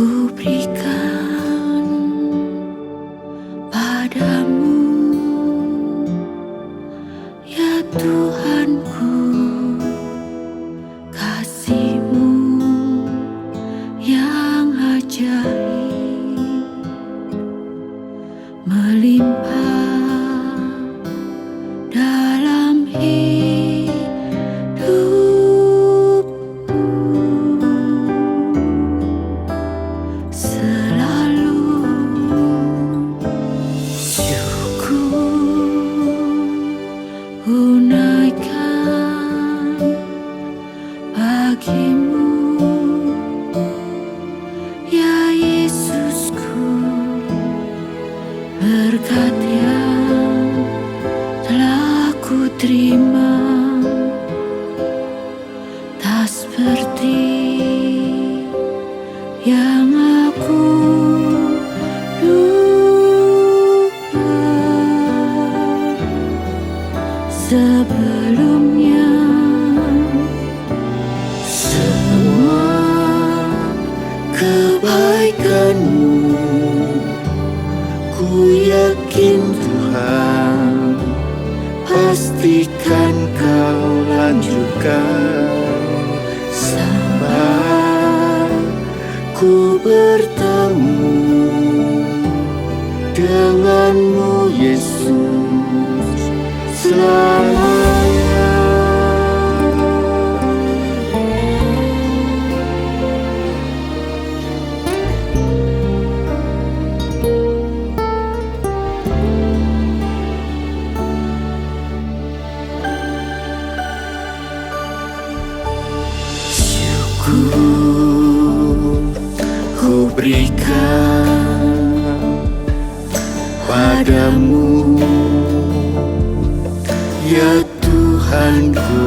ku berikan padamu, ya Tuhanku, kasih-Mu yang ajaib melimpah dalam hidupku. Selalu syukur ku naikkan bagi-Mu, ya Yesusku, berkat yang telah ku terima tak seperti yang aku duga sebelumnya. Semua kebaikan-Mu ku yakin Tuhan, pastikan Kau lanjutkan sampai ku bertemu dengan-Mu Yesus selamanya. Ku berikan padamu, ya Tuhanku,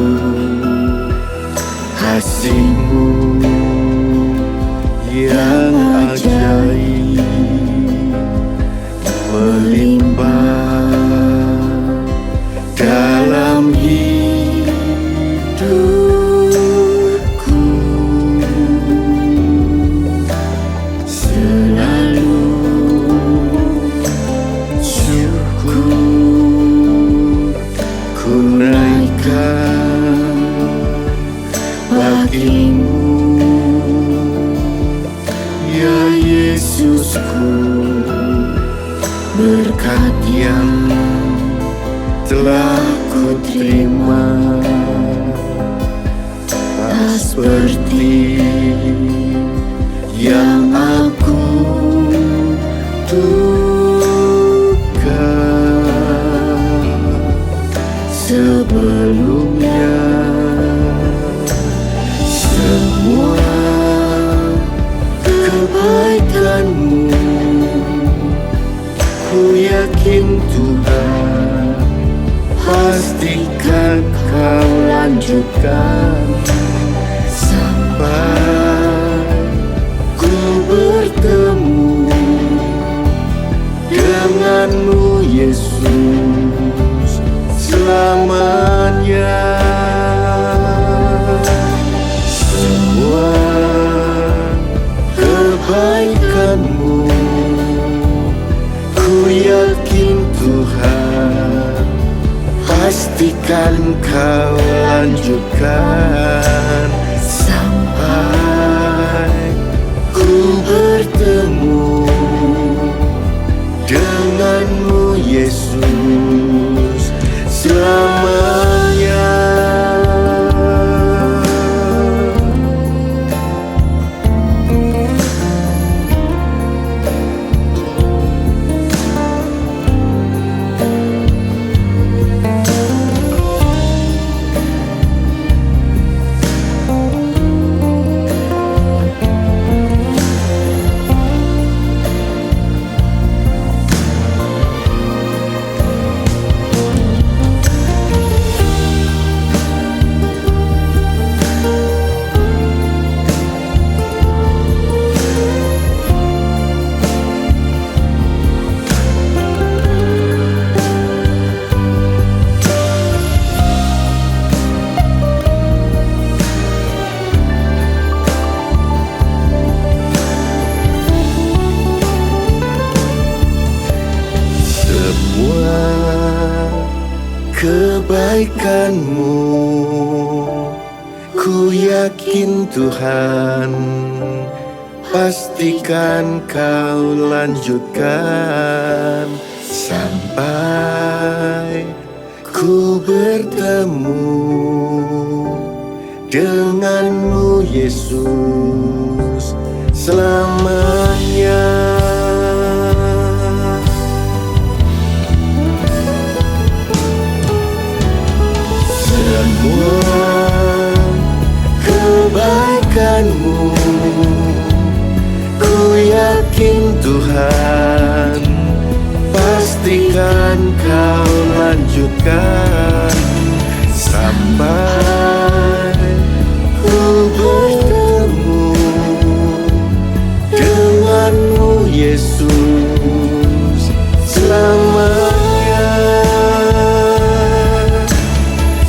kasih-Mu yang ajaib melimpah dalam hidupku. Bagi-Mu, ya Yesusku, berkat yang telah ku terima tak seperti yang aku duga sebelumnya. Semua kebaikan-Mu ku yakin Tuhan, pastikan Kau lanjutkan sampai ku bertemu dengan-Mu Yesus selamanya. Semua kebaikan-Mu ku yakin Tuhan, pastikan Kau lanjutkan sampai ku bertemu dengan-Mu Yesus selamanya. kebaikan-Mu. Ku yakin Tuhan, pastikan Kau lanjutkan sampai ku bertemu denganmu Yesus selamanya. Semua kebaikan-Mu ku yakin Tuhan, pastikan Kau lanjutkan sampai ku bertemu denganmu Yesus selamanya.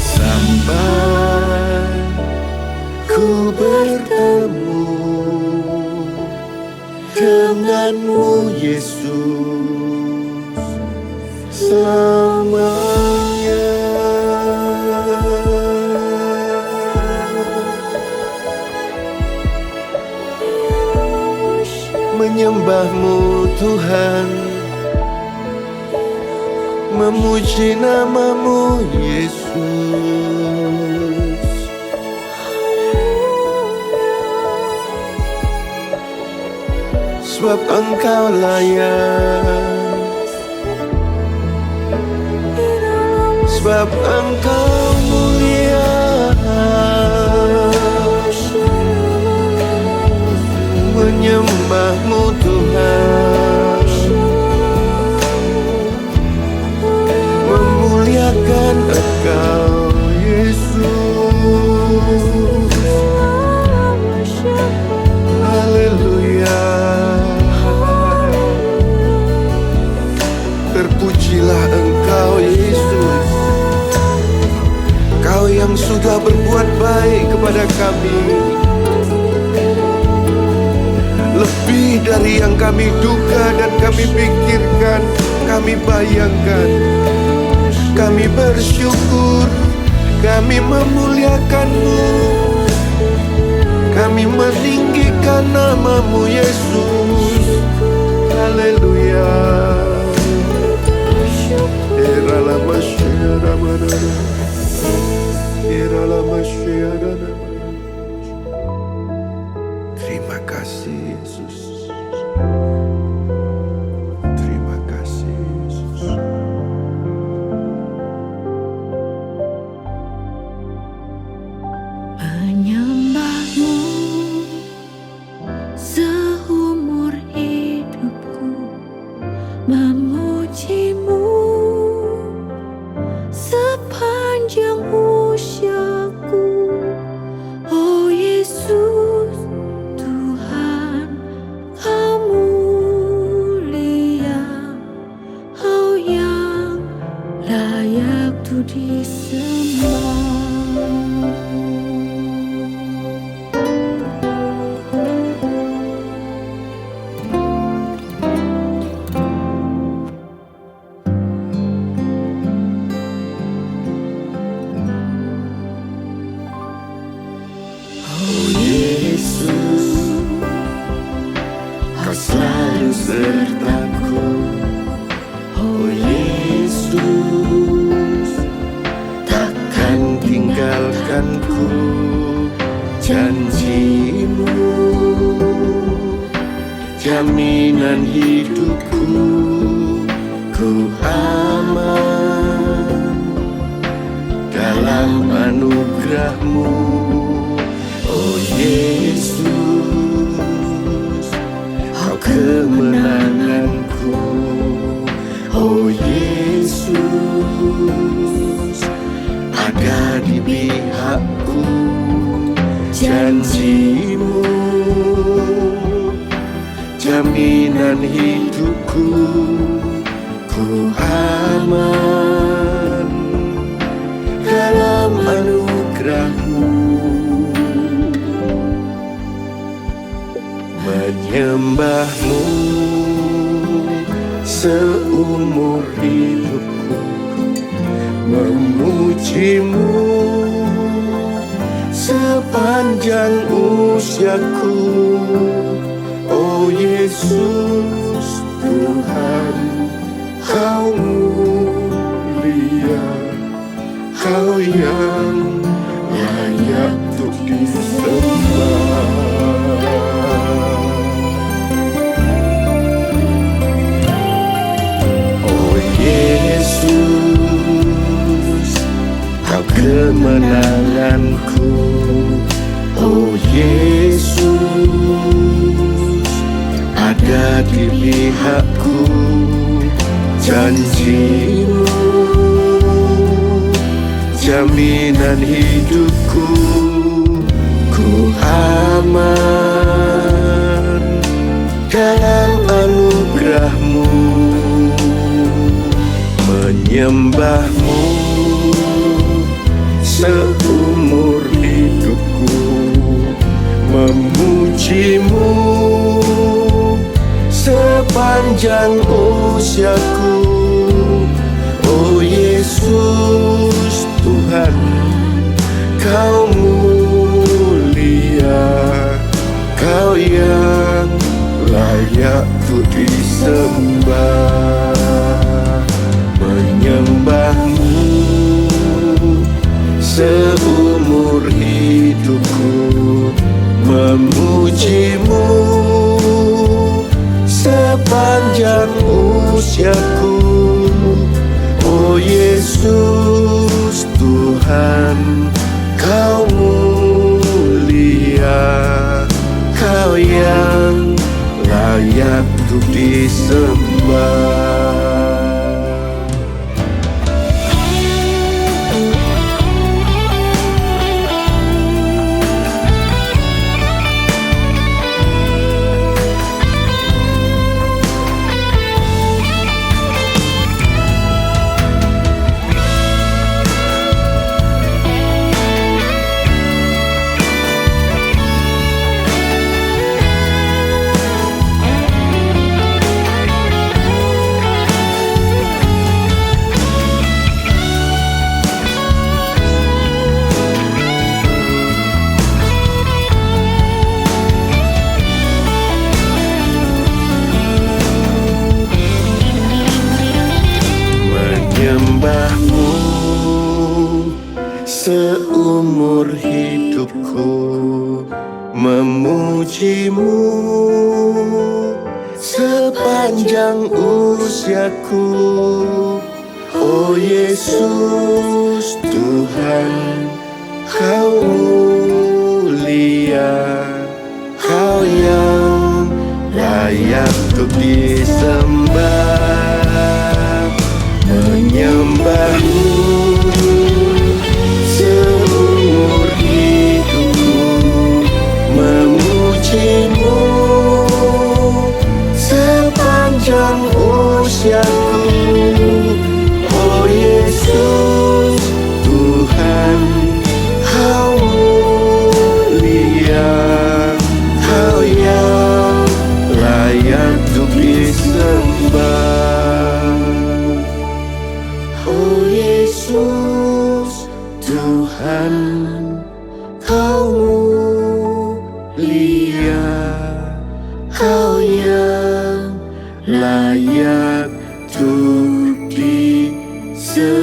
Sampai ku bertemu denganmu Yesus selamanya. Menyembah-Mu Tuhan, memuji nama-Mu Yesus. Sebab Engkau layak, sebab Engkau mulia. Menyembah-Mu Tuhan, memuliakan Engkau Yesus. Haleluya. Terpujilah Engkau Yesus, Kau yang sudah berbuat baik kepada kami, lebih dari yang kami duga dan kami pikirkan, kami bayangkan. Kami bersyukur, kami memuliakan-Mu, kami meninggikan nama-Mu Yesus. Haleluya. Iralah masyarakat, iralah masyarakat. Terima kasih Yesus. Terima kasih Yesus. Menyembah-Mu seumur hidupku, memuji-Mu sepanjang usiaku. Oh Yesus Tuhan, Kau mulia, Kau yang layak tuh disembah. Oh Yesus, Kau selalu sertaku. Oh Yesus, takkan tinggalkanku. Janji-Mu, jaminan hidupku. Ku aman dalam anugerah-Mu. Oh Yesus, Kau kemenanganku. Oh Yesus, ada di pihakku. Janji-Mu, jaminan hidupku. Ku aman dalam anugerah-Mu. Menyembah-Mu seumur hidupku, memujimu sepanjang usiaku. Oh Yesus Tuhan, Kau mulia, Kau yang layak untuk disembah. Oh Yesus, Kau kemenanganku. Oh Yesus, ada di pihakku. Janji-Mu jaminan hidupku. Ku aman dalam anugerah-Mu, menyembah-Mu seumur hidupku, memuji-Mu sepanjang usiaku. Oh Yesus Tuhan, Kau mulia, Kau yang layak untuk disembah. Menyembah-Mu seumur hidupku, memuji-Mu sepanjang usiaku. Oh Yesus Tuhan, Kau mulia, Kau yang layak untuk disembah. Menyembah-Mu seumur hidupku, memuji-Mu sepanjang usiaku. Oh Yesus Tuhan, Kau mulia, Kau yang layak untuk disembah. Menyembah-Mu seumur hidupku, memuji-Mu sepanjang usiaku. Oh Yesus Tuhan, Kau mulia, Kau yang layak untuk disembah. Oh Yesus Tuhan, Kau mulia, Kau yang layak untuk disembah.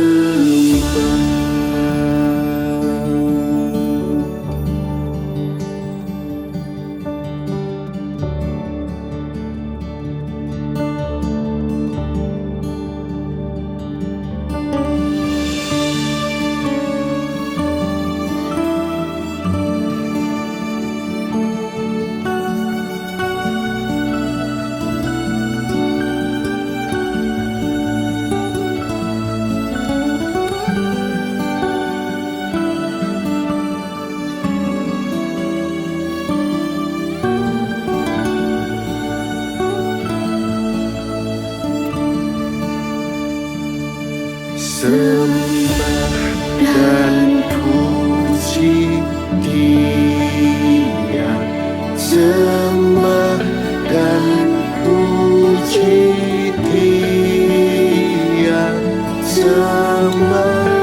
Sembah dan puji Dia, sembah dan puji Dia, sembah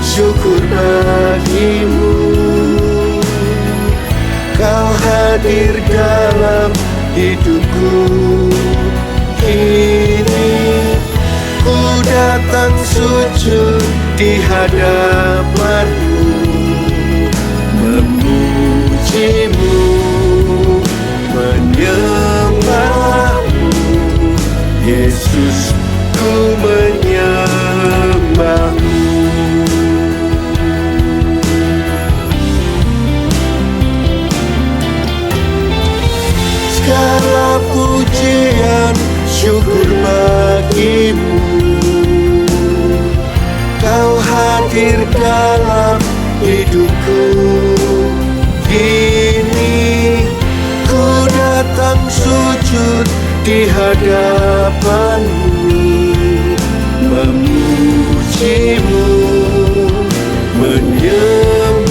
syukur bagimu. Kau hadir dalam hidupku. Kini ku datang sujud di hadapanmu, memujimu, menyembahmu. Yesus, ku menyembahmu. Segala pujian syukur bagimu. Kau hadir dalam hidupku. Kini ku datang sujud di hadapanmu, memujimu, menyembahmu.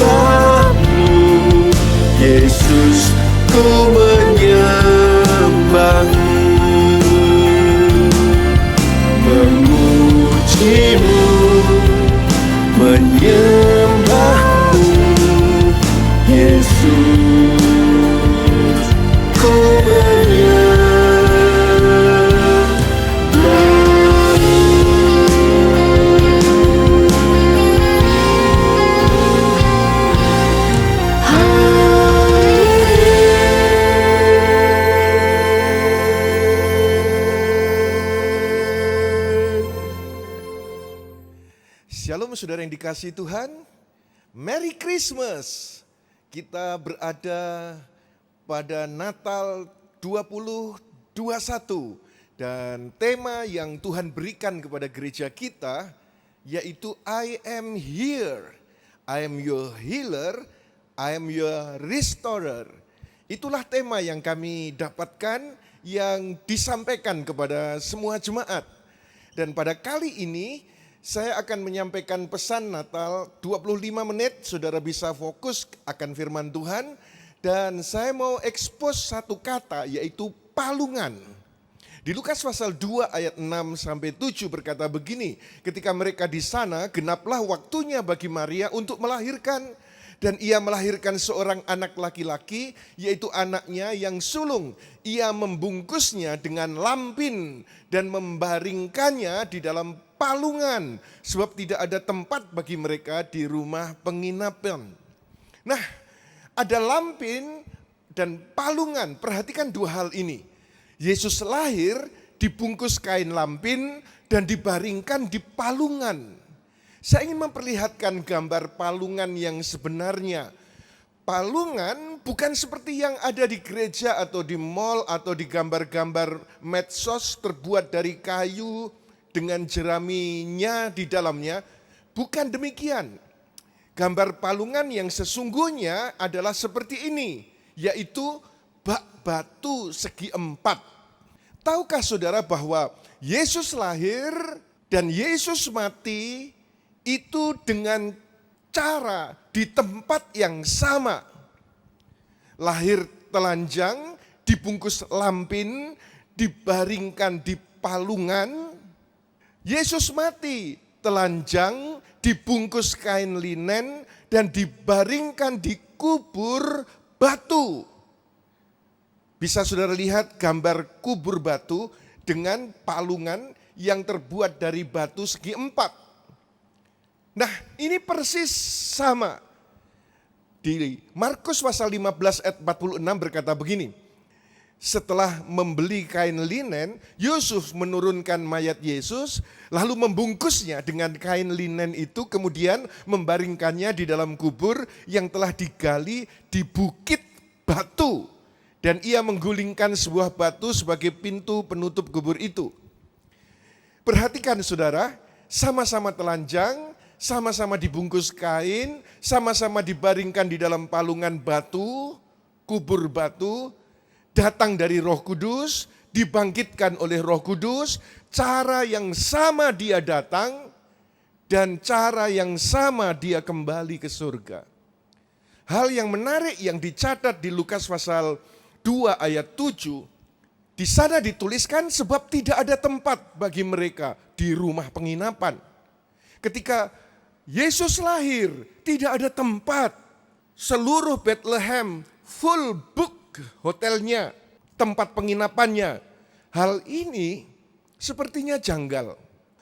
Yesus, ku menyembahmu, memujimu, menyembahmu. Yesus, ku Shalom saudara yang dikasihi Tuhan, Merry Christmas. Kita berada pada Natal 2021 dan tema yang Tuhan berikan kepada gereja kita yaitu I am here, I am your healer, I am your restorer. Itulah tema yang kami dapatkan yang disampaikan kepada semua jemaat. Dan pada kali ini saya akan menyampaikan pesan Natal 25 menit, saudara bisa fokus akan firman Tuhan. Dan saya mau expose satu kata yaitu palungan. Di Lukas pasal 2 ayat 6-7 berkata begini, ketika mereka di sana genaplah waktunya bagi Maria untuk melahirkan. Dan ia melahirkan seorang anak laki-laki yaitu anaknya yang sulung. Ia membungkusnya dengan lampin dan membaringkannya di dalam palungan, sebab tidak ada tempat bagi mereka di rumah penginapan. Nah, ada lampin dan palungan. Perhatikan dua hal ini. Yesus lahir dibungkus kain lampin dan dibaringkan di palungan. Saya ingin memperlihatkan gambar palungan yang sebenarnya. Palungan bukan seperti yang ada di gereja atau di mall atau di gambar-gambar medsos terbuat dari kayu dengan jeraminya di dalamnya. Bukan demikian. Gambar palungan yang sesungguhnya adalah seperti ini, yaitu bak batu segi empat. Tahukah saudara bahwa Yesus lahir dan Yesus mati itu dengan cara di tempat yang sama. Lahir telanjang, dibungkus lampin, dibaringkan di palungan. Yesus mati telanjang, dibungkus kain linen, dan dibaringkan di kubur batu. Bisa saudara lihat gambar kubur batu dengan palungan yang terbuat dari batu segi empat. Nah, ini persis sama. Di Markus pasal 15 ayat 46 berkata begini. Setelah membeli kain linen, Yusuf menurunkan mayat Yesus, lalu membungkusnya dengan kain linen itu, kemudian membaringkannya di dalam kubur yang telah digali di bukit batu. Dan ia menggulingkan sebuah batu sebagai pintu penutup kubur itu. Perhatikan saudara, sama-sama telanjang, sama-sama dibungkus kain, sama-sama dibaringkan di dalam palungan batu, kubur batu, datang dari Roh Kudus, dibangkitkan oleh Roh Kudus, cara yang sama dia datang, dan cara yang sama dia kembali ke surga. Hal yang menarik yang dicatat di Lukas pasal 2 ayat 7, di sana dituliskan sebab tidak ada tempat bagi mereka di rumah penginapan. Ketika Yesus lahir, tidak ada tempat. Seluruh Bethlehem full book hotelnya, tempat penginapannya. Hal ini sepertinya janggal.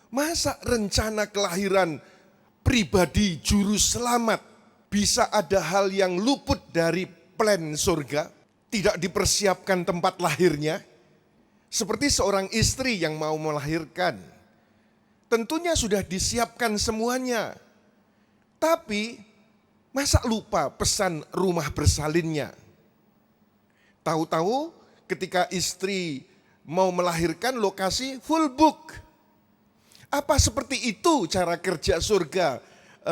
Masa rencana kelahiran pribadi juru selamat bisa ada hal yang luput dari plan surga, tidak dipersiapkan tempat lahirnya? Seperti seorang istri yang mau melahirkan, tentunya sudah disiapkan semuanya. Tapi masa lupa pesan rumah bersalinnya? Tahu-tahu ketika istri mau melahirkan, lokasi full book. Apa seperti itu cara kerja surga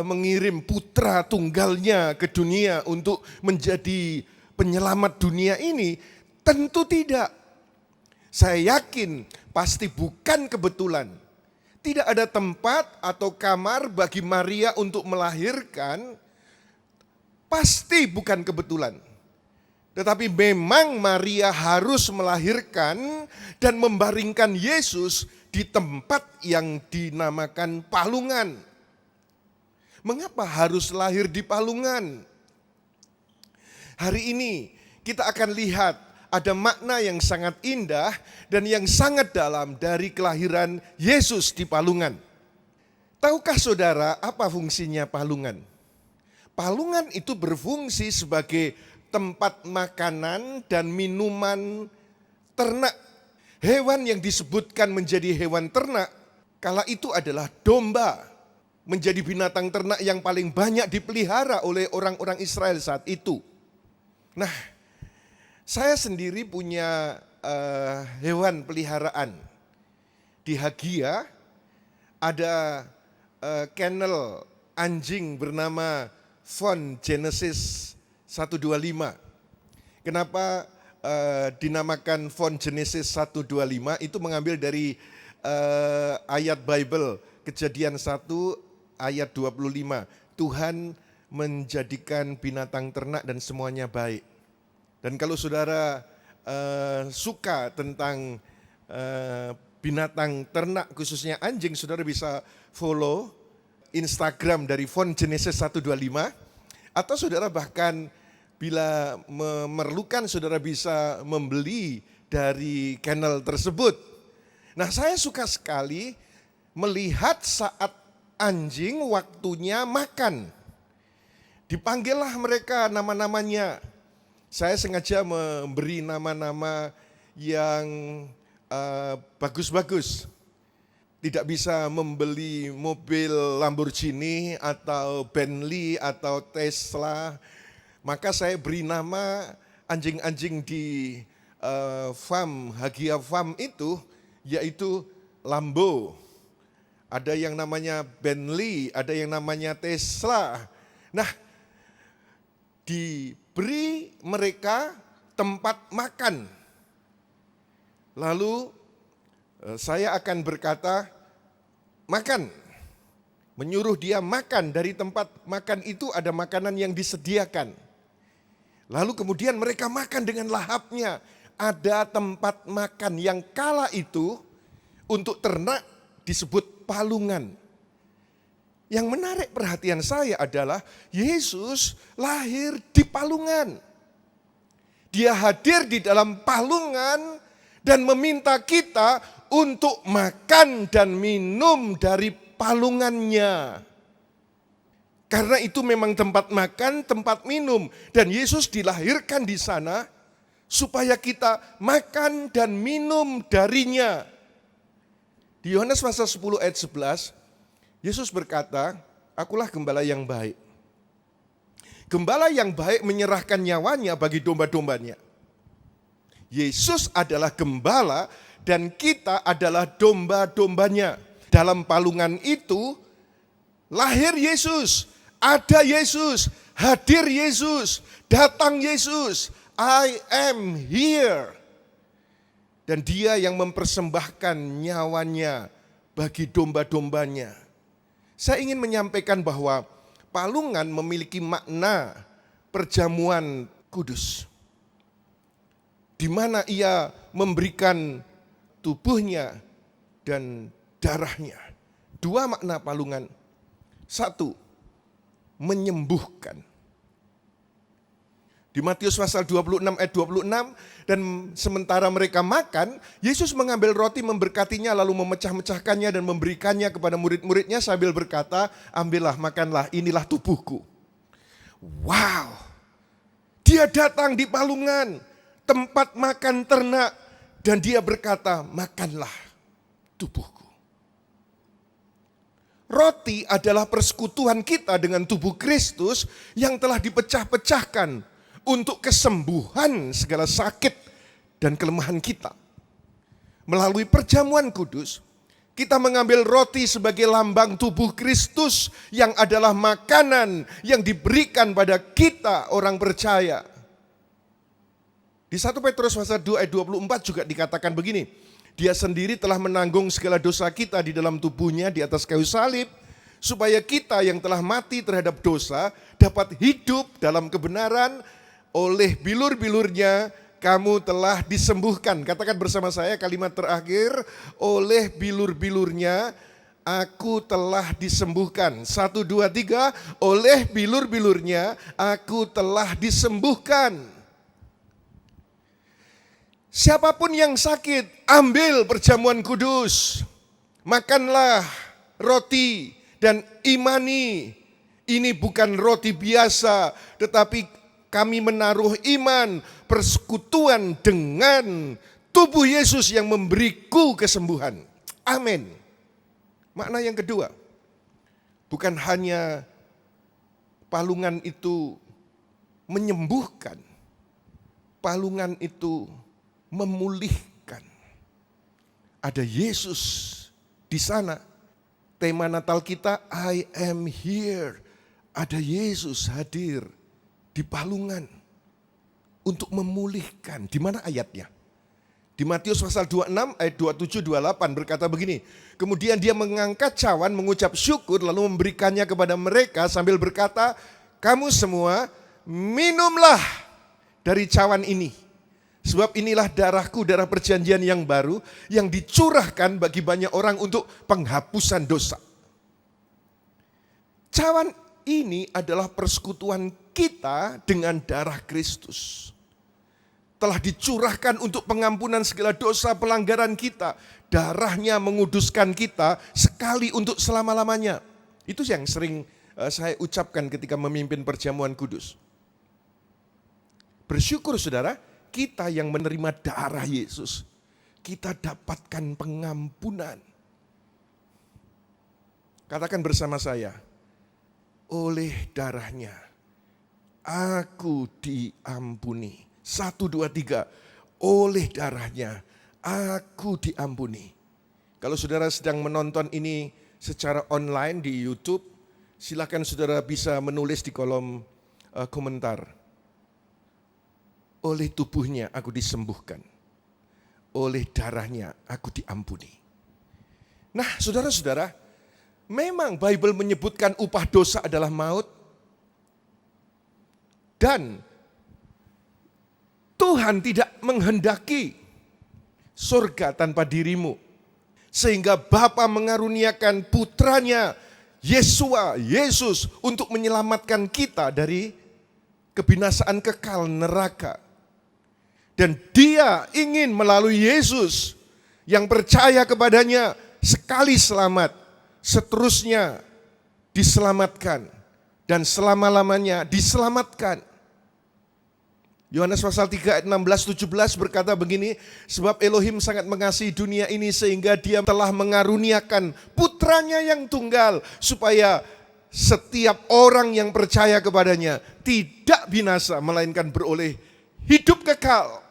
mengirim putra tunggalnya ke dunia untuk menjadi penyelamat dunia ini? Tentu tidak. Saya yakin pasti bukan kebetulan. Tidak ada tempat atau kamar bagi Maria untuk melahirkan, pasti bukan kebetulan. Tetapi memang Maria harus melahirkan dan membaringkan Yesus di tempat yang dinamakan palungan. Mengapa harus lahir di palungan? Hari ini kita akan lihat ada makna yang sangat indah dan yang sangat dalam dari kelahiran Yesus di palungan. Tahukah saudara apa fungsinya palungan? Palungan itu berfungsi sebagai tempat makanan dan minuman ternak. Hewan yang disebutkan menjadi hewan ternak kala itu adalah domba. Menjadi binatang ternak yang paling banyak dipelihara oleh orang-orang Israel saat itu. Nah, saya sendiri punya hewan peliharaan. Di Hagia ada kennel anjing bernama Von Genesis 125. Kenapa dinamakan Von Genesis 125? Itu mengambil dari ayat Bible Kejadian 1 ayat 25. Tuhan menjadikan binatang ternak dan semuanya baik. Dan kalau saudara suka tentang binatang ternak khususnya anjing, saudara bisa follow Instagram dari Von Genesis 125. Atau saudara bahkan bila memerlukan saudara bisa membeli dari channel tersebut. Nah, saya suka sekali melihat saat anjing waktunya makan. Dipanggillah mereka nama-namanya. Saya sengaja memberi nama-nama yang bagus-bagus. Tidak bisa membeli mobil Lamborghini atau Bentley atau Tesla. Maka saya beri nama anjing-anjing di farm, Hagia Farm itu, yaitu Lambo. Ada yang namanya Bentley, ada yang namanya Tesla. Nah, diberi mereka tempat makan. Lalu saya akan berkata, makan. Menyuruh dia makan, dari tempat makan itu ada makanan yang disediakan. Lalu kemudian mereka makan dengan lahapnya. Ada tempat makan yang kala itu untuk ternak disebut palungan. Yang menarik perhatian saya adalah Yesus lahir di palungan. Dia hadir di dalam palungan dan meminta kita untuk makan dan minum dari palungannya. Karena itu memang tempat makan, tempat minum. Dan Yesus dilahirkan di sana supaya kita makan dan minum darinya. Di Yohanes pasal 10 ayat 11, Yesus berkata, akulah gembala yang baik. Gembala yang baik menyerahkan nyawanya bagi domba-dombanya. Yesus adalah gembala dan kita adalah domba-dombanya. Dalam palungan itu lahir Yesus, ada Yesus, hadir Yesus, datang Yesus. I am here. Dan dia yang mempersembahkan nyawanya bagi domba-dombanya. Saya ingin menyampaikan bahwa palungan memiliki makna perjamuan kudus. Di mana ia memberikan tubuhnya dan darahnya. Dua makna palungan. Satu, menyembuhkan. Di Matius pasal 26 ayat 26, dan sementara mereka makan, Yesus mengambil roti, memberkatinya, lalu memecah-mecahkannya dan memberikannya kepada murid-muridnya sambil berkata, ambillah, makanlah, inilah tubuhku. Wow, dia datang di palungan, tempat makan ternak, dan dia berkata, makanlah tubuhku. Roti adalah persekutuan kita dengan tubuh Kristus yang telah dipecah-pecahkan untuk kesembuhan segala sakit dan kelemahan kita. Melalui perjamuan kudus, kita mengambil roti sebagai lambang tubuh Kristus yang adalah makanan yang diberikan pada kita orang percaya. Di 1 Petrus pasal 2 ayat 24 juga dikatakan begini, dia sendiri telah menanggung segala dosa kita di dalam tubuhnya di atas kayu salib, supaya kita yang telah mati terhadap dosa dapat hidup dalam kebenaran. Oleh bilur-bilurnya kamu telah disembuhkan. Katakan bersama saya kalimat terakhir, oleh bilur-bilurnya aku telah disembuhkan. 1, 2, 3, oleh bilur-bilurnya aku telah disembuhkan. Siapapun yang sakit, ambil perjamuan kudus. Makanlah roti dan imani. Ini bukan roti biasa, tetapi kami menaruh iman, persekutuan dengan tubuh Yesus yang memberiku kesembuhan. Amin. Makna yang kedua, bukan hanya palungan itu menyembuhkan, palungan itu memulihkan. Ada Yesus di sana. Tema Natal kita, I am here. Ada Yesus hadir di palungan untuk memulihkan. Di mana ayatnya? Di Matius pasal 26 ayat 27-28 berkata begini. Kemudian dia mengangkat cawan, mengucap syukur, lalu memberikannya kepada mereka sambil berkata, kamu semua minumlah dari cawan ini. Sebab inilah darahku, darah perjanjian yang baru, yang dicurahkan bagi banyak orang untuk penghapusan dosa. Cawan ini adalah persekutuan kita dengan darah Kristus. Telah dicurahkan untuk pengampunan segala dosa pelanggaran kita. Darahnya menguduskan kita sekali untuk selama-lamanya. Itu yang sering saya ucapkan ketika memimpin perjamuan kudus. Bersyukur saudara, kita yang menerima darah Yesus, kita dapatkan pengampunan. Katakan bersama saya, oleh darahnya aku diampuni. 1, 2, 3, oleh darahnya aku diampuni. Kalau saudara sedang menonton ini secara online di YouTube, silakan saudara bisa menulis di kolom komentar. Oleh tubuhnya aku disembuhkan. Oleh darahnya aku diampuni. Nah saudara-saudara, memang Bible menyebutkan upah dosa adalah maut. Dan Tuhan tidak menghendaki surga tanpa dirimu. Sehingga Bapa mengaruniakan putranya Yesus untuk menyelamatkan kita dari kebinasaan kekal neraka. Dan dia ingin melalui Yesus yang percaya kepadanya sekali selamat, seterusnya diselamatkan dan selama-lamanya diselamatkan. Yohanes pasal 3 ayat 16-17 berkata begini, sebab Elohim sangat mengasihi dunia ini sehingga dia telah mengaruniakan putranya yang tunggal supaya setiap orang yang percaya kepadanya tidak binasa melainkan beroleh hidup kekal.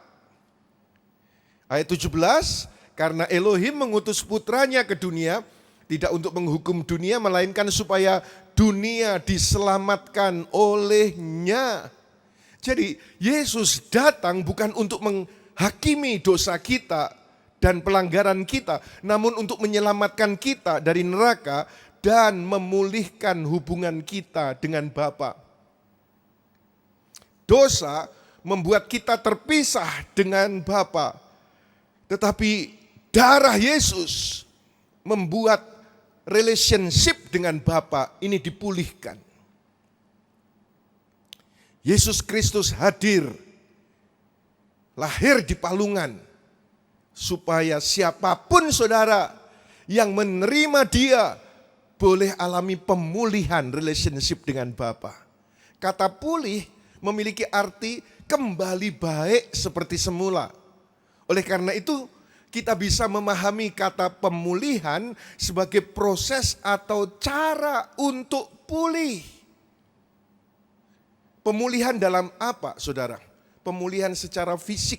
Ayat 17, karena Elohim mengutus putranya ke dunia, tidak untuk menghukum dunia, melainkan supaya dunia diselamatkan olehnya. Jadi Yesus datang bukan untuk menghakimi dosa kita dan pelanggaran kita, namun untuk menyelamatkan kita dari neraka dan memulihkan hubungan kita dengan Bapa. Dosa membuat kita terpisah dengan Bapa. Tetapi darah Yesus membuat relationship dengan Bapa ini dipulihkan. Yesus Kristus hadir, lahir di palungan, supaya siapapun saudara yang menerima dia boleh alami pemulihan relationship dengan Bapa. Kata pulih memiliki arti kembali baik seperti semula. Oleh karena itu kita bisa memahami kata pemulihan sebagai proses atau cara untuk pulih. Pemulihan dalam apa, saudara? Pemulihan secara fisik,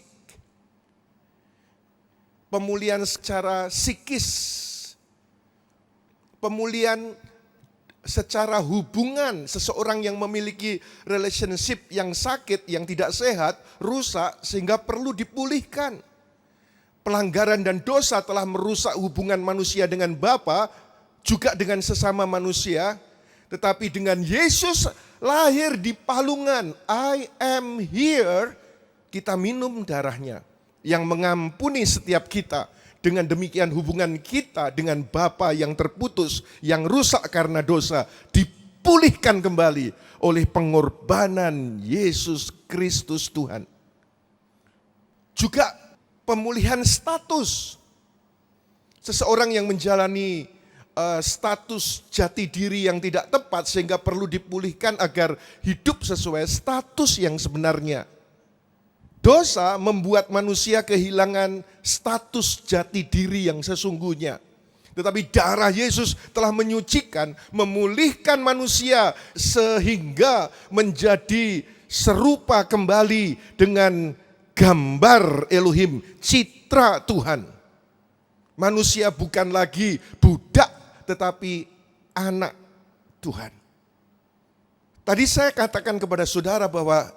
pemulihan secara psikis, pemulihan secara hubungan seseorang yang memiliki relationship yang sakit, yang tidak sehat, rusak sehingga perlu dipulihkan. Pelanggaran dan dosa telah merusak hubungan manusia dengan Bapa, juga dengan sesama manusia. Tetapi dengan Yesus lahir di palungan, I am here, kita minum darahnya yang mengampuni setiap kita. Dengan demikian hubungan kita dengan Bapa yang terputus, yang rusak karena dosa, dipulihkan kembali oleh pengorbanan Yesus Kristus Tuhan. Juga pemulihan status. Seseorang yang menjalani status jati diri yang tidak tepat sehingga perlu dipulihkan agar hidup sesuai status yang sebenarnya. Dosa membuat manusia kehilangan status jati diri yang sesungguhnya. Tetapi darah Yesus telah menyucikan, memulihkan manusia sehingga menjadi serupa kembali dengan gambar Elohim, citra Tuhan. Manusia bukan lagi budak tetapi anak Tuhan. Tadi saya katakan kepada saudara bahwa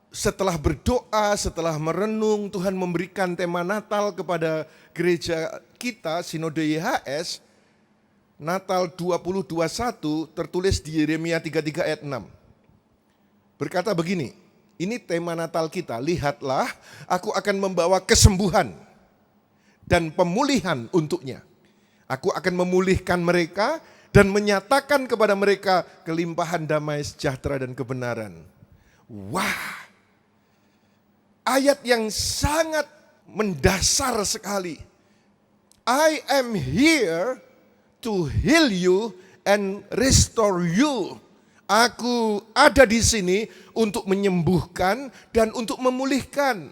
setelah berdoa, setelah merenung, Tuhan memberikan tema Natal kepada gereja kita, Sinode YHS. Natal 2021 tertulis di Yeremia 33 ayat 6. Berkata begini, ini tema Natal kita, lihatlah aku akan membawa kesembuhan dan pemulihan untuknya. Aku akan memulihkan mereka dan menyatakan kepada mereka kelimpahan damai, sejahtera dan kebenaran. Wah, ayat yang sangat mendasar sekali. I am here to heal you and restore you. Aku ada di sini untuk menyembuhkan dan untuk memulihkan.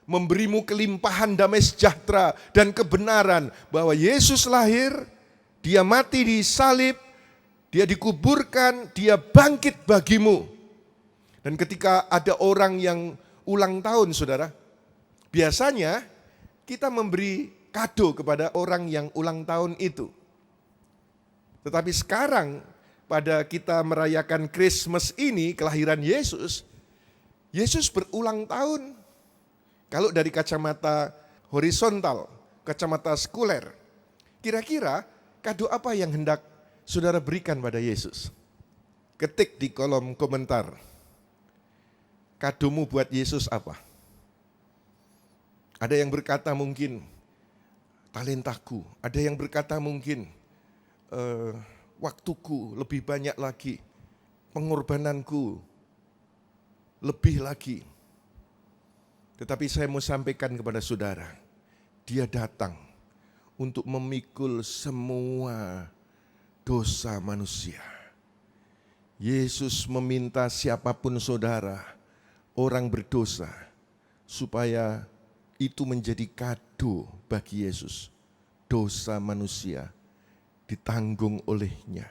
Memberimu kelimpahan damai sejahtera dan kebenaran. Bahwa Yesus lahir, dia mati di salib, dia dikuburkan, dia bangkit bagimu. Dan ketika ada orang yang ulang tahun, saudara, biasanya kita memberi kado kepada orang yang ulang tahun itu. Tetapi sekarang pada kita merayakan Christmas ini, kelahiran Yesus, Yesus berulang tahun. Kalau dari kacamata horizontal, kacamata sekuler, kira-kira kado apa yang hendak saudara berikan pada Yesus? Ketik di kolom komentar. Kadomu buat Yesus apa? Ada yang berkata mungkin talentaku, ada yang berkata mungkin waktuku lebih banyak lagi, pengorbananku lebih lagi. Tetapi saya mau sampaikan kepada saudara, dia datang untuk memikul semua dosa manusia. Yesus meminta siapapun saudara, orang berdosa, supaya itu menjadi kado bagi Yesus. Dosa manusia ditanggung olehnya.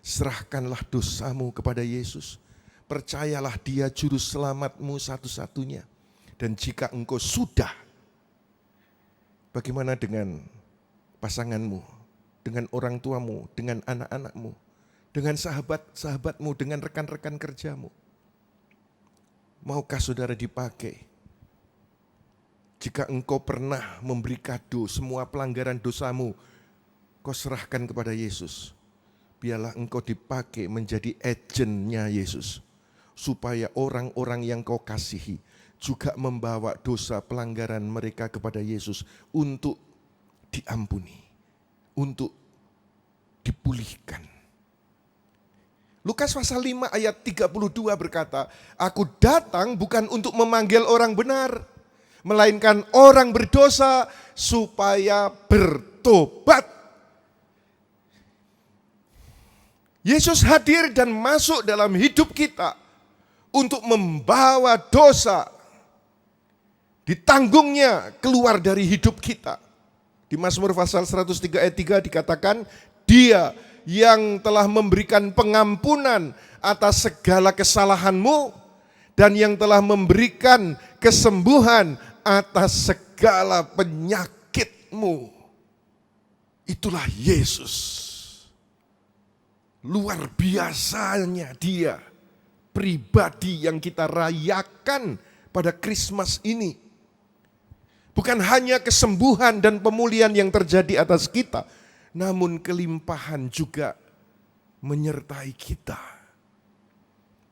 Serahkanlah dosamu kepada Yesus. Percayalah dia juru selamatmu satu-satunya. Dan jika engkau sudah, bagaimana dengan pasanganmu, dengan orang tuamu, dengan anak-anakmu, dengan sahabat-sahabatmu, dengan rekan-rekan kerjamu? Maukah saudara dipakai? Jika engkau pernah memberi kado semua pelanggaran dosamu, kau serahkan kepada Yesus. Biarlah engkau dipakai menjadi agennya Yesus. Supaya orang-orang yang kau kasihi juga membawa dosa pelanggaran mereka kepada Yesus untuk diampuni, untuk dipulihkan. Lukas pasal 5 ayat 32 berkata, aku datang bukan untuk memanggil orang benar, melainkan orang berdosa supaya bertobat. Yesus hadir dan masuk dalam hidup kita untuk membawa dosa, ditanggungnya keluar dari hidup kita. Di Mazmur pasal 103 ayat 3 dikatakan, Dia yang telah memberikan pengampunan atas segala kesalahanmu dan yang telah memberikan kesembuhan atas segala penyakitmu. Itulah Yesus. Luar biasanya Dia, pribadi yang kita rayakan pada Krismas ini. Bukan hanya kesembuhan dan pemulihan yang terjadi atas kita, namun kelimpahan juga menyertai kita.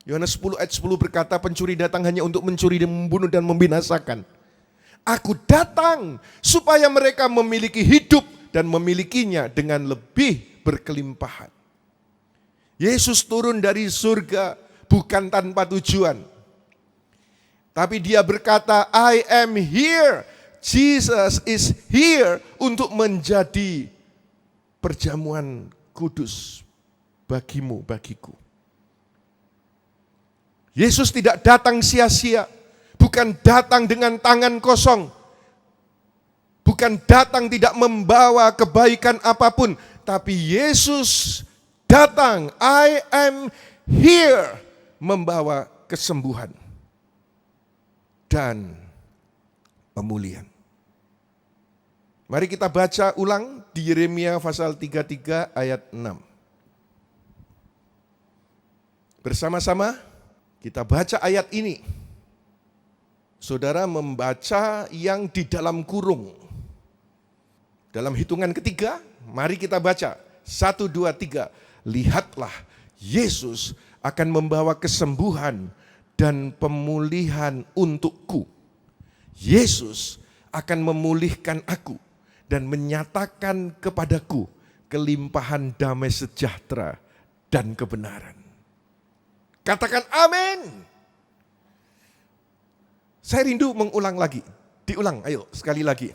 Yohanes 10 ayat 10 berkata, pencuri datang hanya untuk mencuri dan membunuh dan membinasakan. Aku datang supaya mereka memiliki hidup dan memilikinya dengan lebih berkelimpahan. Yesus turun dari surga bukan tanpa tujuan. Tapi Dia berkata, I am here. Jesus is here untuk menjadi perjamuan kudus bagimu, bagiku. Yesus tidak datang sia-sia, bukan datang dengan tangan kosong, bukan datang tidak membawa kebaikan apapun, tapi Yesus datang, I am here, membawa kesembuhan dan pemulihan. Mari kita baca ulang di Yeremia pasal 33 ayat 6. Bersama-sama kita baca ayat ini. Saudara membaca yang di dalam kurung. Dalam hitungan ketiga, mari kita baca. 1, 2, 3. Lihatlah, Yesus akan membawa kesembuhan dan pemulihan untukku. Yesus akan memulihkan aku dan menyatakan kepadaku kelimpahan damai sejahtera dan kebenaran. Katakan amin. Saya rindu mengulang lagi. Diulang, ayo sekali lagi.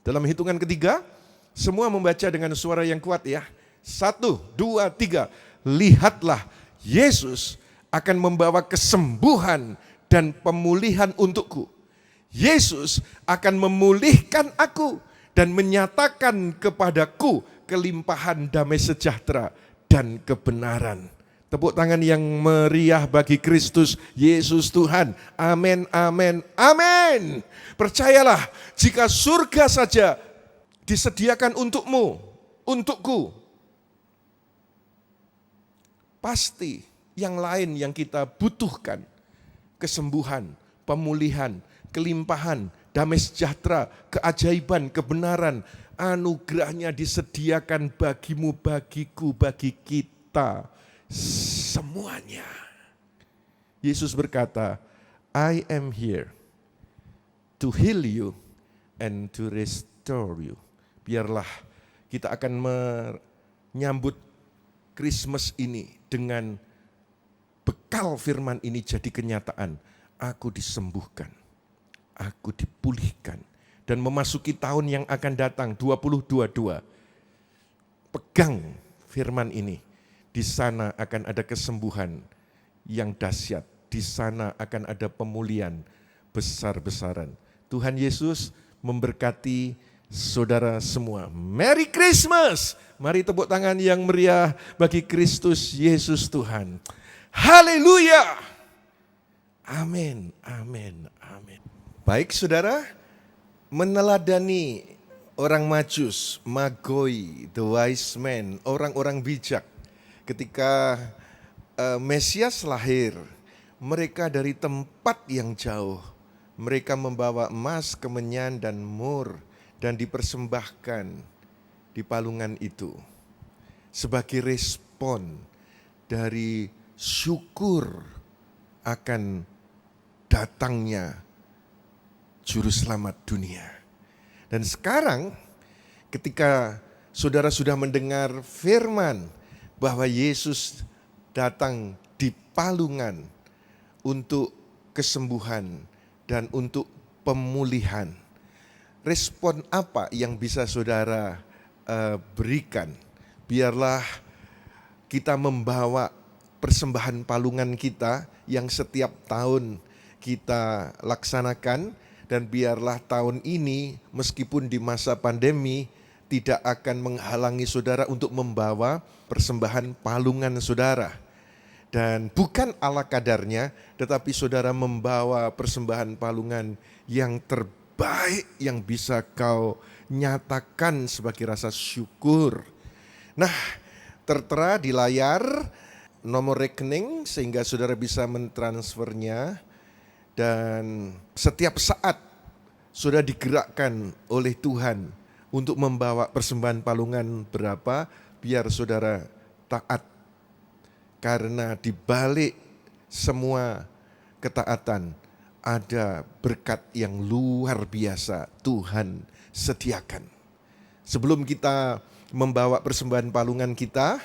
Dalam hitungan ketiga, semua membaca dengan suara yang kuat ya. 1, 2, 3. Lihatlah, Yesus akan membawa kesembuhan dan pemulihan untukku. Yesus akan memulihkan aku dan menyatakan kepadaku kelimpahan damai sejahtera dan kebenaran. Tepuk tangan yang meriah bagi Kristus Yesus Tuhan. Amin, amin, amin. Percayalah, jika surga saja disediakan untukmu, untukku, pasti yang lain yang kita butuhkan, kesembuhan, pemulihan, kelimpahan, damai sejahtera, keajaiban, kebenaran, anugerahnya disediakan bagimu, bagiku, bagi kita semuanya. Yesus berkata, I am here to heal you and to restore you. Biarlah kita akan menyambut Krismas ini dengan bekal firman ini jadi kenyataan. Aku disembuhkan, aku dipulihkan, dan memasuki tahun yang akan datang 2022. Pegang firman ini. Di sana akan ada kesembuhan yang dahsyat. Di sana akan ada pemulihan besar-besaran. Tuhan Yesus memberkati saudara semua. Merry Christmas. Mari tepuk tangan yang meriah bagi Kristus Yesus Tuhan. Haleluya. Amin, amin, amin. Baik saudara, meneladani orang Majus, Magoi, the wise men, orang-orang bijak. Ketika Mesias lahir, mereka dari tempat yang jauh. Mereka membawa emas, kemenyan, dan mur, dan dipersembahkan di palungan itu sebagai respon dari syukur akan datangnya Juru Selamat dunia. Dan sekarang ketika saudara sudah mendengar firman bahwa Yesus datang di palungan untuk kesembuhan dan untuk pemulihan. Respon apa yang bisa saudara berikan? Biarlah kita membawa persembahan palungan kita yang setiap tahun kita laksanakan, dan biarlah tahun ini meskipun di masa pandemi tidak akan menghalangi saudara untuk membawa persembahan palungan saudara. Dan bukan ala kadarnya, tetapi saudara membawa persembahan palungan yang terbaik yang bisa kau nyatakan sebagai rasa syukur. Nah, tertera di layar nomor rekening sehingga saudara bisa mentransfernya, dan setiap saat saudara digerakkan oleh Tuhan untuk membawa persembahan palungan berapa, biar saudara taat. Karena di balik semua ketaatan ada berkat yang luar biasa Tuhan sediakan. Sebelum kita membawa persembahan palungan kita,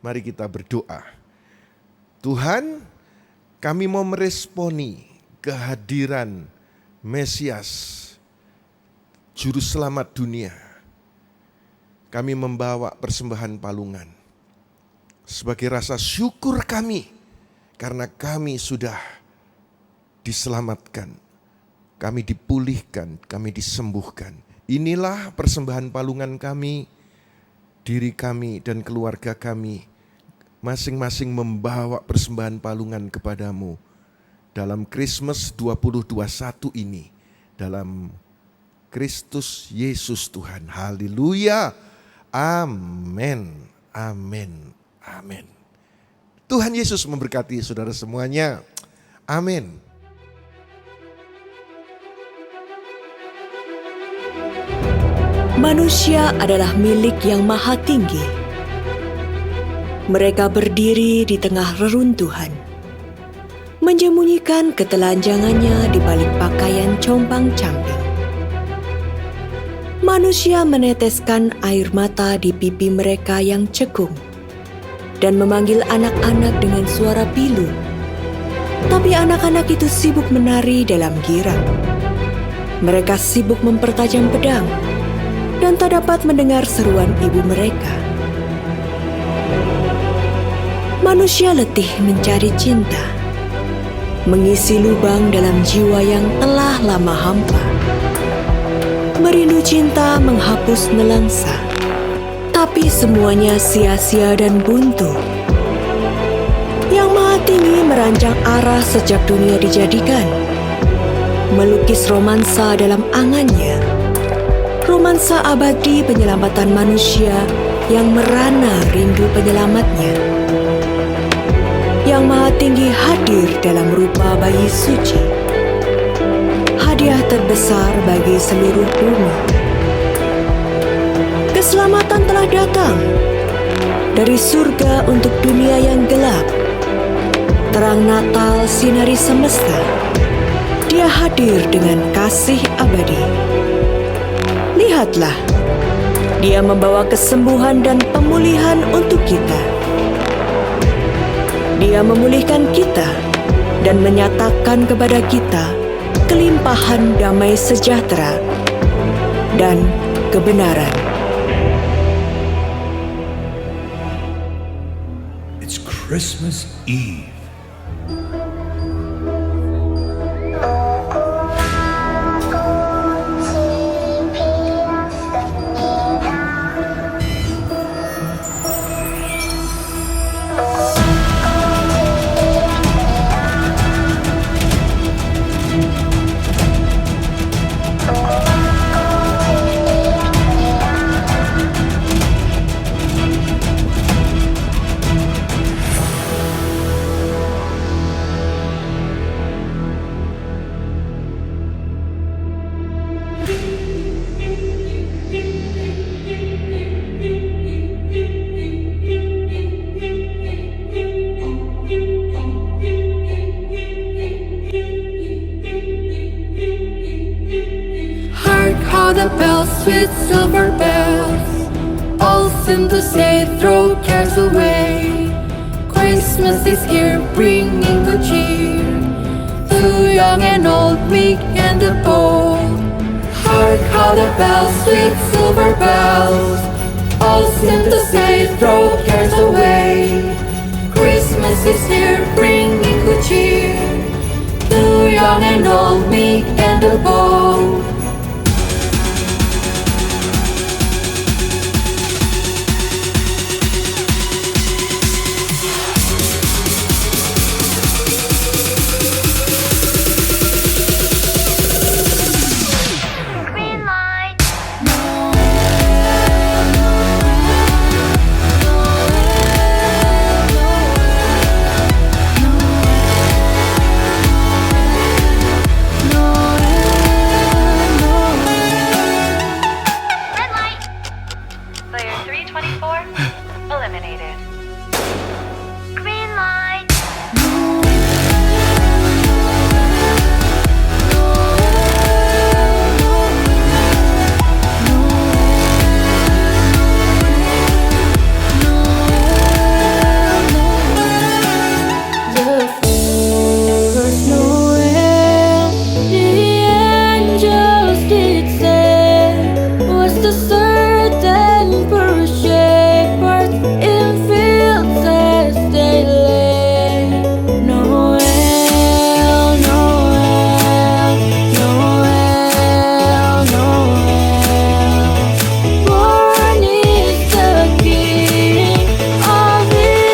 mari kita berdoa. Tuhan, kami mau meresponi kehadiran Mesias, Juru Selamat dunia. Kami membawa persembahan palungan sebagai rasa syukur kami karena kami sudah diselamatkan, kami dipulihkan, kami disembuhkan. Inilah persembahan palungan kami, diri kami dan keluarga kami masing-masing membawa persembahan palungan kepadamu dalam Christmas 2021 ini, dalam Kristus Yesus Tuhan. Haleluya. Amin. Amin. Amin. Tuhan Yesus memberkati saudara semuanya. Amin. Manusia adalah milik yang maha tinggi. Mereka berdiri di tengah reruntuhan, menyembunyikan ketelanjangannya di balik pakaian compang-camping. Manusia meneteskan air mata di pipi mereka yang cekung dan memanggil anak-anak dengan suara pilu. Tapi anak-anak itu sibuk menari dalam girang. Mereka sibuk mempertajam pedang dan tak dapat mendengar seruan ibu mereka. Manusia letih mencari cinta, mengisi lubang dalam jiwa yang telah lama hampa. Merindu cinta menghapus nelangsa, tapi semuanya sia-sia dan buntu. Yang Maha Tinggi merancang arah sejak dunia dijadikan, melukis romansa dalam angannya, romansa abadi penyelamatan manusia yang merana rindu penyelamatnya. Yang Maha Tinggi hadir dalam rupa bayi suci, hadiah terbesar bagi seluruh bumi. Keselamatan telah datang dari surga untuk dunia yang gelap. Terang Natal sinari semesta. Dia hadir dengan kasih abadi. Lihatlah, Dia membawa kesembuhan dan pemulihan untuk kita. Dia memulihkan kita dan menyatakan kepada kita kelimpahan damai sejahtera dan kebenaran. It's Christmas Eve. Hark how the bells, sweet silver bells, sent to say, throw cares away. Christmas is here, bringing good cheer to young and old, meek and the bold. Hark how the bells, sweet silver bells, all sent to say, throw cares away. Christmas is here, bringing good cheer to young and old, meek and the bold. Player 324 eliminated. Green light. The first Noel, the angels did say, was the certain poor shepherds in fields as they lay. Noel, Noel, Noel, Noel, born is the King of Israel.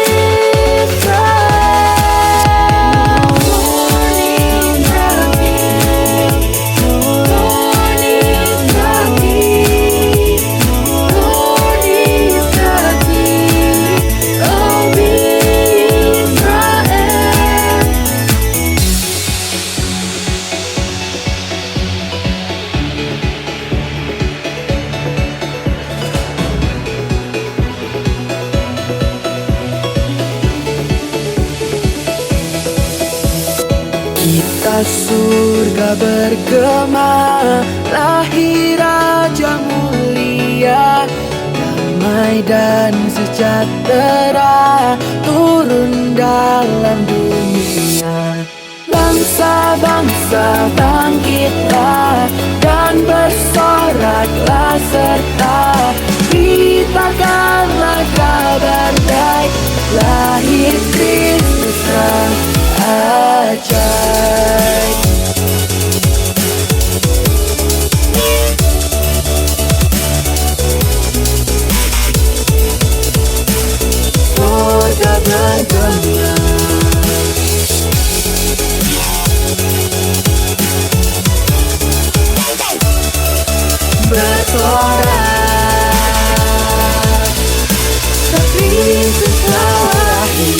Kita surga bergema, lahir Raja mulia, damai dan sejahtera turun dalam dunia. Bangsa-bangsa bangkitlah dan bersoraklah serta beritakanlah kabar baik, lahir Kristus Sang ajaib. Surga bergema, bersorak, Kristus lahir.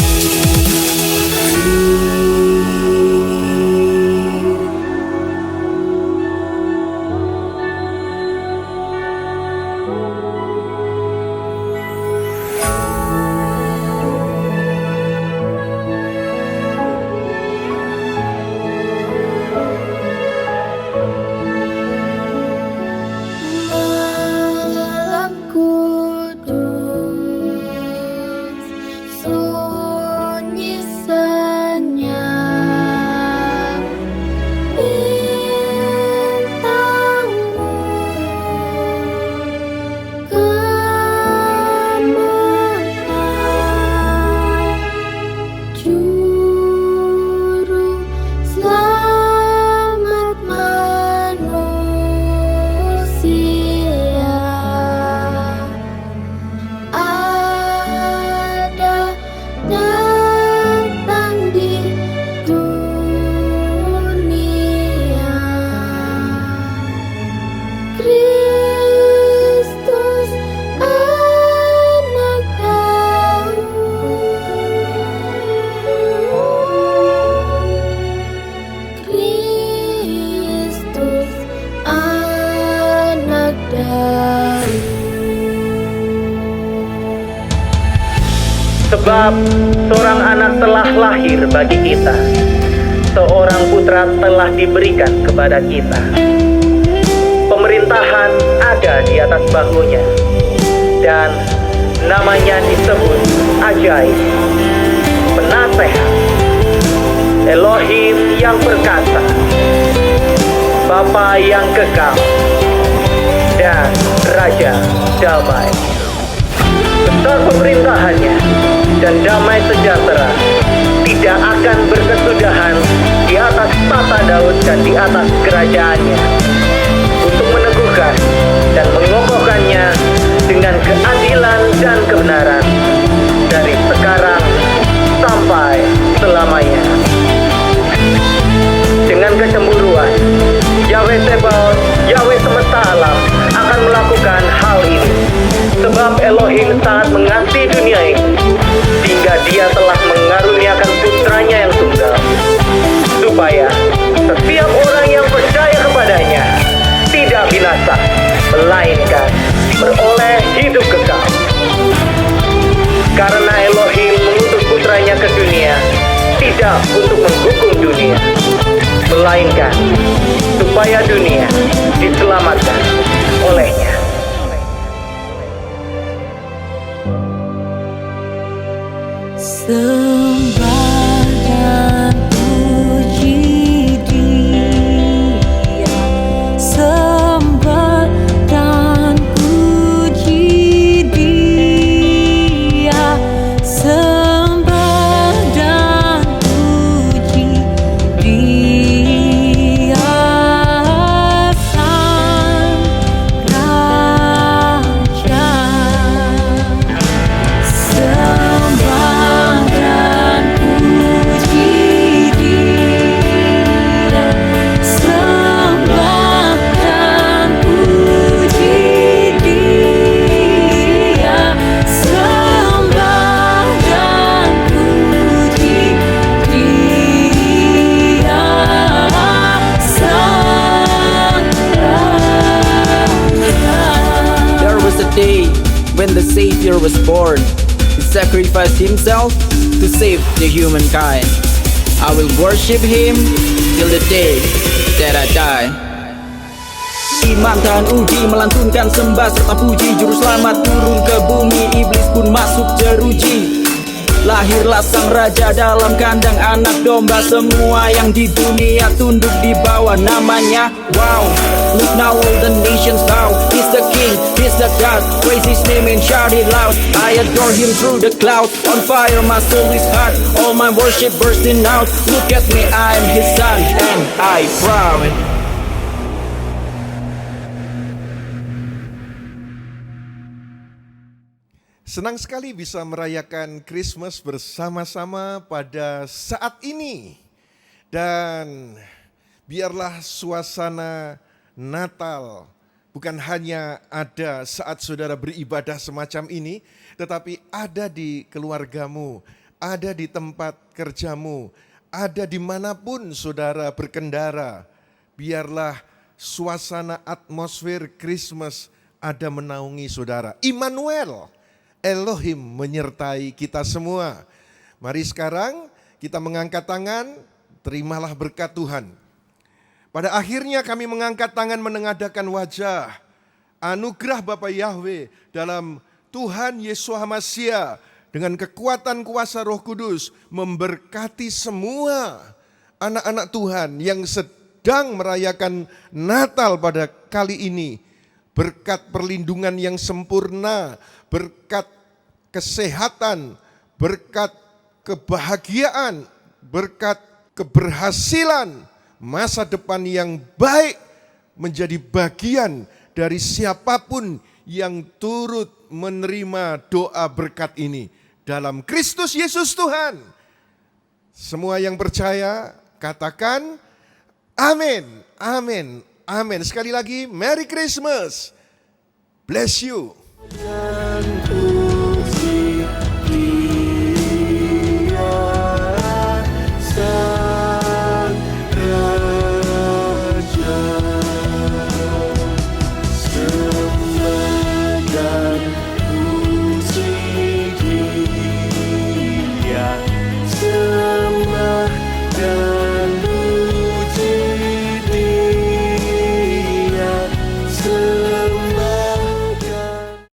Malam kudus, sunyi senyap, bintangmu gemerlap, juru selamat manusia. Ada datang di dunia, Kristus anak Daud. Kristus anak Daud. Sebab seorang anak telah lahir bagi kita, seorang putra telah diberikan kepada kita. Pemerintahan ada di atas bahunya, dan namanya disebut ajaib, penasehat, Elohim yang perkasa, Bapa yang kekal, dan Raja damai. Besar pemerintahannya dan damai sejahtera tidak akan berkesudahan di atas tata Daud dan di atas kerajaannya, untuk meneguhkan dan mengokohkannya dengan keadilan dan kebenaran dari sekarang sampai selamanya. Dengan kecemburuan, Yahweh Tsebaot, Yahweh semesta alam akan melakukan hal ini, sebab Elohim sangat mengasihi dunia ini, sehingga Dia telah mengaruniakan putranya yang tunggal, supaya setiap orang yang percaya kepadanya tidak binasa, melainkan beroleh hidup kekal. Karena Elohim mengutus putranya ke dunia, tidak untuk menghukum dunia, melainkan supaya dunia diselamatkan olehnya. Sembah dan puji Dia, sembah dan puji Dia, sembah dan puji Dia, Sang Raja. Sembah dan puji Dia, sembah dan puji Dia, sembah dan puji Dia, Sang Raja. There was a day when the Savior was born. He sacrificed himself to save the humankind. I will worship him till the day that I die. Iman dan uji melantunkan sembah serta puji, juru selamat turun ke bumi, iblis pun masuk jeruji. Lahirlah sang raja dalam kandang anak domba, semua yang di dunia tunduk di bawah namanya. Wow, look now all the nations bow. He's the king, he's the God, praise his name and shout it loud. I adore him through the clouds, on fire my soul is hot, all my worship bursting out. Look at me, I am his son and I proud. Senang sekali bisa merayakan Christmas bersama-sama pada saat ini. Dan biarlah suasana Natal bukan hanya ada saat saudara beribadah semacam ini, tetapi ada di keluargamu, ada di tempat kerjamu, ada dimanapun saudara berkendara. Biarlah suasana atmosfer Christmas ada menaungi saudara. Immanuel, Elohim menyertai kita semua. Mari sekarang kita mengangkat tangan, terimalah berkat Tuhan. Pada akhirnya kami mengangkat tangan menengadakan wajah. Anugerah Bapa Yahweh dalam Tuhan Yeshua Hamasia dengan kekuatan kuasa Roh Kudus memberkati semua anak-anak Tuhan yang sedang merayakan Natal pada kali ini. Berkat perlindungan yang sempurna, berkat kesehatan, berkat kebahagiaan, berkat keberhasilan, masa depan yang baik menjadi bagian dari siapapun yang turut menerima doa berkat ini. Dalam Kristus Yesus Tuhan. Semua yang percaya katakan amin, amin, amin. Sekali lagi, Merry Christmas. Bless you. Dan